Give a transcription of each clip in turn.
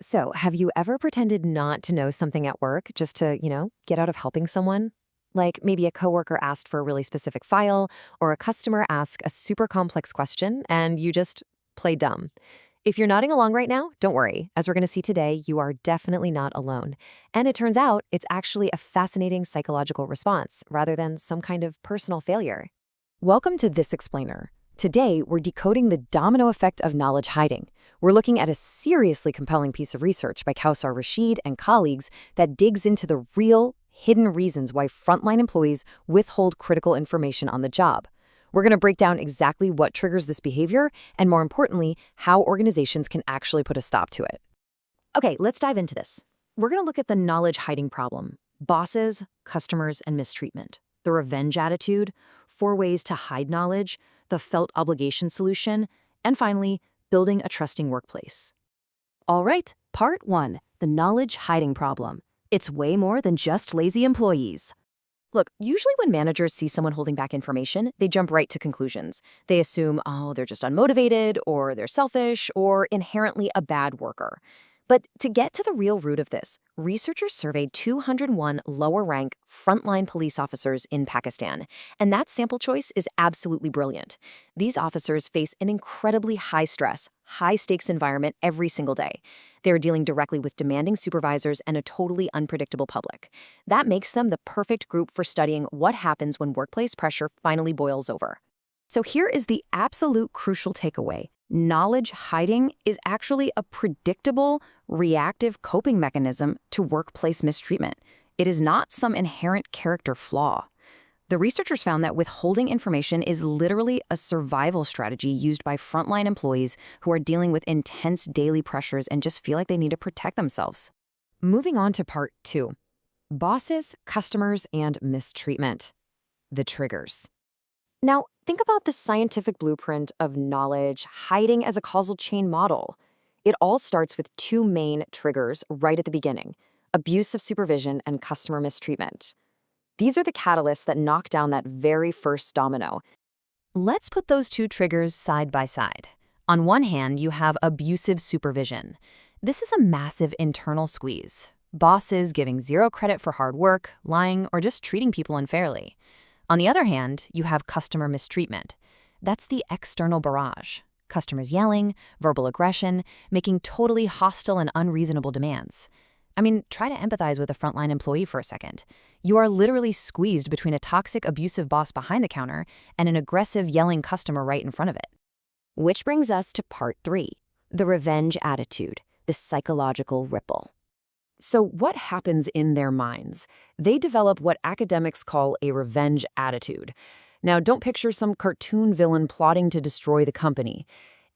So, have you ever pretended not to know something at work just to, get out of helping someone? Like maybe a coworker asked for a really specific file, or a customer asked a super complex question, and you just play dumb. If you're nodding along right now, don't worry. As we're going to see today, you are definitely not alone. And it turns out it's actually a fascinating psychological response rather than some kind of personal failure. Welcome to This Explainer. Today, we're decoding the domino effect of knowledge hiding. We're looking at a seriously compelling piece of research by Kausar Rashid and colleagues that digs into the real, hidden reasons why frontline employees withhold critical information on the job. We're going to break down exactly what triggers this behavior and, more importantly, how organizations can actually put a stop to it. Okay, let's dive into this. We're going to look at the knowledge hiding problem: bosses, customers, and mistreatment, the revenge attitude, 4 ways to hide knowledge, the felt obligation solution, and finally, building a trusting workplace. All right, part 1, the knowledge hiding problem. It's way more than just lazy employees. Look, usually when managers see someone holding back information, they jump right to conclusions. They assume, oh, they're just unmotivated, or they're selfish, or inherently a bad worker. But to get to the real root of this, researchers surveyed 201 lower-rank frontline police officers in Pakistan, and that sample choice is absolutely brilliant. These officers face an incredibly high-stress, high-stakes environment every single day. They're dealing directly with demanding supervisors and a totally unpredictable public. That makes them the perfect group for studying what happens when workplace pressure finally boils over. So here is the absolute crucial takeaway. Knowledge hiding is actually a predictable, reactive coping mechanism to workplace mistreatment. It is not some inherent character flaw. The researchers found that withholding information is literally a survival strategy used by frontline employees who are dealing with intense daily pressures and just feel like they need to protect themselves. Moving on to part 2, bosses, customers, and mistreatment, the triggers. Now, think about the scientific blueprint of knowledge hiding as a causal chain model. It all starts with 2 main triggers right at the beginning: abusive supervision and customer mistreatment. These are the catalysts that knock down that very first domino. Let's put those 2 triggers side by side. On one hand, you have abusive supervision. This is a massive internal squeeze. Bosses giving 0 credit for hard work, lying, or just treating people unfairly. On the other hand, you have customer mistreatment. That's the external barrage. Customers yelling, verbal aggression, making totally hostile and unreasonable demands. I mean, try to empathize with a frontline employee for a second. You are literally squeezed between a toxic, abusive boss behind the counter and an aggressive, yelling customer right in front of it. Which brings us to part 3, the revenge attitude, the psychological ripple. So what happens in their minds? They develop what academics call a revenge attitude. Now, don't picture some cartoon villain plotting to destroy the company.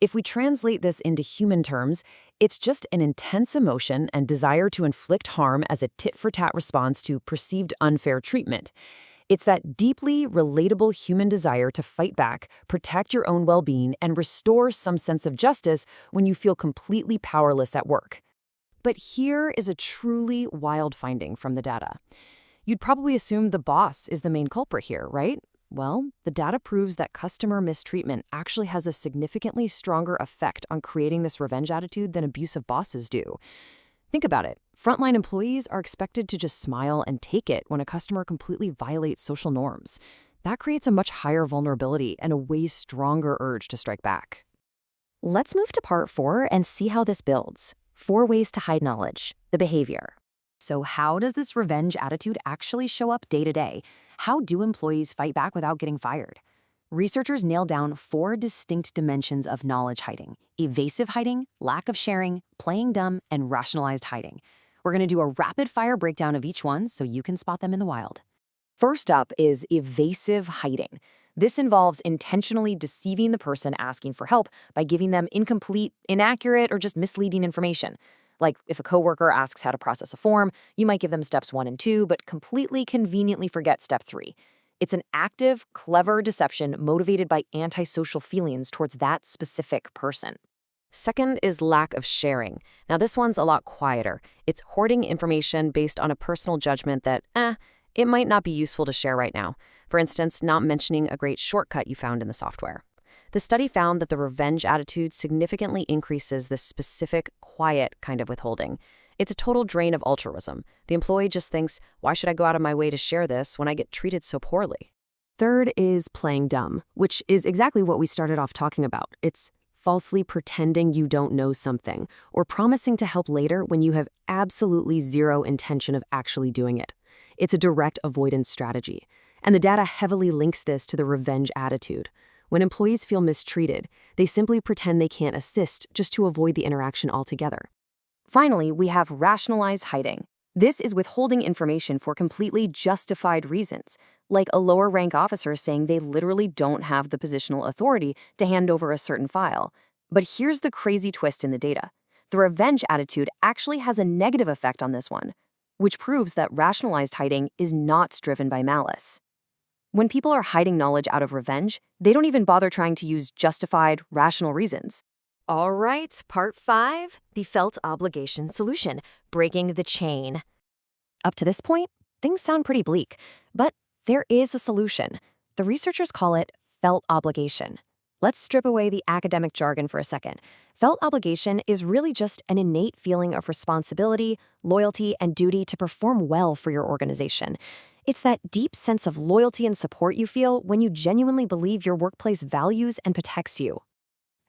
If we translate this into human terms, it's just an intense emotion and desire to inflict harm as a tit-for-tat response to perceived unfair treatment. It's that deeply relatable human desire to fight back, protect your own well-being, and restore some sense of justice when you feel completely powerless at work. But here is a truly wild finding from the data. You'd probably assume the boss is the main culprit here, right? Well, the data proves that customer mistreatment actually has a significantly stronger effect on creating this revenge attitude than abusive bosses do. Think about it. Frontline employees are expected to just smile and take it when a customer completely violates social norms. That creates a much higher vulnerability and a way stronger urge to strike back. Let's move to part 4 and see how this builds. 4 ways to hide knowledge, the behavior. So how does this revenge attitude actually show up day to day? How do employees fight back without getting fired? Researchers nailed down 4 distinct dimensions of knowledge hiding: evasive hiding, lack of sharing, playing dumb, and rationalized hiding. We're going to do a rapid-fire breakdown of each one so you can spot them in the wild. First up is evasive hiding. This involves intentionally deceiving the person asking for help by giving them incomplete, inaccurate, or just misleading information. Like if a coworker asks how to process a form, you might give them steps 1 and 2, but completely conveniently forget step 3. It's an active, clever deception motivated by antisocial feelings towards that specific person. Second is lack of sharing. Now this one's a lot quieter. It's hoarding information based on a personal judgment that, it might not be useful to share right now. For instance, not mentioning a great shortcut you found in the software. The study found that the revenge attitude significantly increases this specific, quiet kind of withholding. It's a total drain of altruism. The employee just thinks, why should I go out of my way to share this when I get treated so poorly? Third is playing dumb, which is exactly what we started off talking about. It's falsely pretending you don't know something, or promising to help later when you have absolutely zero intention of actually doing it. It's a direct avoidance strategy. And the data heavily links this to the revenge attitude. When employees feel mistreated, they simply pretend they can't assist just to avoid the interaction altogether. Finally, we have rationalized hiding. This is withholding information for completely justified reasons, like a lower rank officer saying they literally don't have the positional authority to hand over a certain file. But here's the crazy twist in the data. The revenge attitude actually has a negative effect on this one, which proves that rationalized hiding is not driven by malice. When people are hiding knowledge out of revenge, they don't even bother trying to use justified, rational reasons. All right, part 5, the felt obligation solution, breaking the chain. Up to this point, things sound pretty bleak, but there is a solution. The researchers call it felt obligation. Let's strip away the academic jargon for a second. Felt obligation is really just an innate feeling of responsibility, loyalty, and duty to perform well for your organization. It's that deep sense of loyalty and support you feel when you genuinely believe your workplace values and protects you.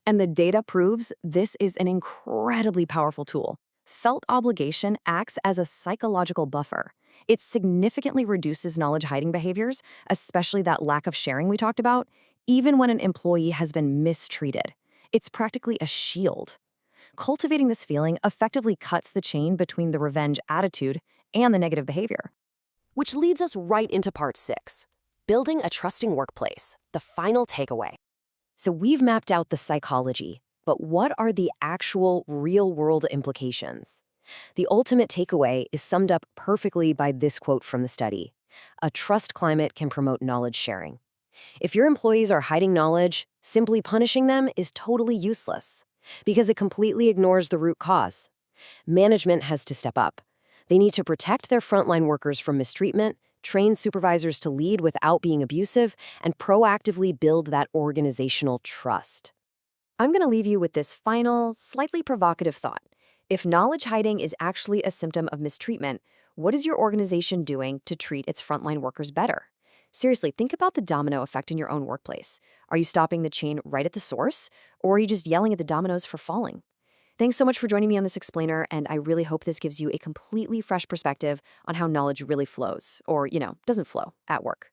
And the data proves this is an incredibly powerful tool. Felt obligation acts as a psychological buffer. It significantly reduces knowledge hiding behaviors, especially that lack of sharing we talked about, even when an employee has been mistreated. It's practically a shield. Cultivating this feeling effectively cuts the chain between the revenge attitude and the negative behavior. Which leads us right into part 6, building a trusting workplace, the final takeaway. So we've mapped out the psychology, but what are the actual real-world implications? The ultimate takeaway is summed up perfectly by this quote from the study. A trust climate can promote knowledge sharing. If your employees are hiding knowledge, simply punishing them is totally useless because it completely ignores the root cause. Management has to step up. They need to protect their frontline workers from mistreatment, train supervisors to lead without being abusive, and proactively build that organizational trust. I'm going to leave you with this final, slightly provocative thought. If knowledge hiding is actually a symptom of mistreatment, what is your organization doing to treat its frontline workers better? Seriously, think about the domino effect in your own workplace. Are you stopping the chain right at the source, or are you just yelling at the dominoes for falling? Thanks so much for joining me on this explainer, and I really hope this gives you a completely fresh perspective on how knowledge really flows, or, doesn't flow, at work.